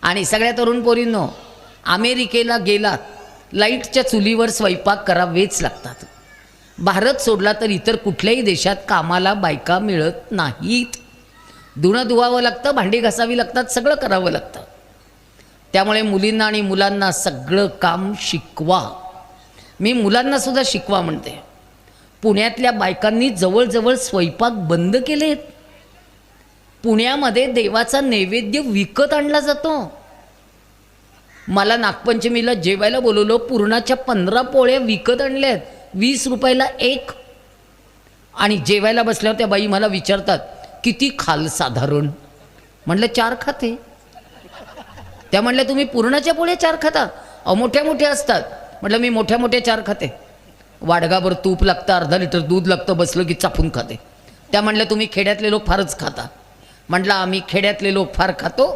आणि सगळ्या तरुण पोरींनो, अमेरिकेला गेलात, लाईटच्या चुलीवर स्वयंपाक करावेच लागतात. भारत सोडला तर इतर कुठल्याही देशात कामाला बायका मिळत नाहीत. धुणं धुवावं लागतं, भांडी घासावी लागतात, सगळं करावं लागतं. त्यामुळे मुलींना आणि मुलांना सगळं काम शिकवा. मी मुलांना सुद्धा शिकवा म्हणते. पुण्यातल्या बायकांनी जवळजवळ स्वयंपाक बंद केलेत. पुण्यामध्ये देवाचा नैवेद्य विकत आणला जातो. मला नागपंचमीला जेवायला बोलवलं, पुरणाच्या 15 पोळ्या विकत आणल्यात, 20 रुपयाला एक. आणि जेवायला बसल्यावर त्या बाई मला विचारतात, किती खाल साधारण? म्हटलं 4 खाते. त्या म्हणल्या, तुम्ही पुरणाच्या पोळ्या 4 खाता? मोठ्या मोठ्या असतात. म्हटलं मी मोठ्या मोठ्या 4 खाते. वाडगाभर तूप लागतं, अर्धा लिटर दूध लागतं, बसलं की चापून खाते. त्या म्हणल्या, तुम्ही खेड्यातले लोक फारच खाता. म्हटलं आम्ही खेड्यातले लोक फार खातो,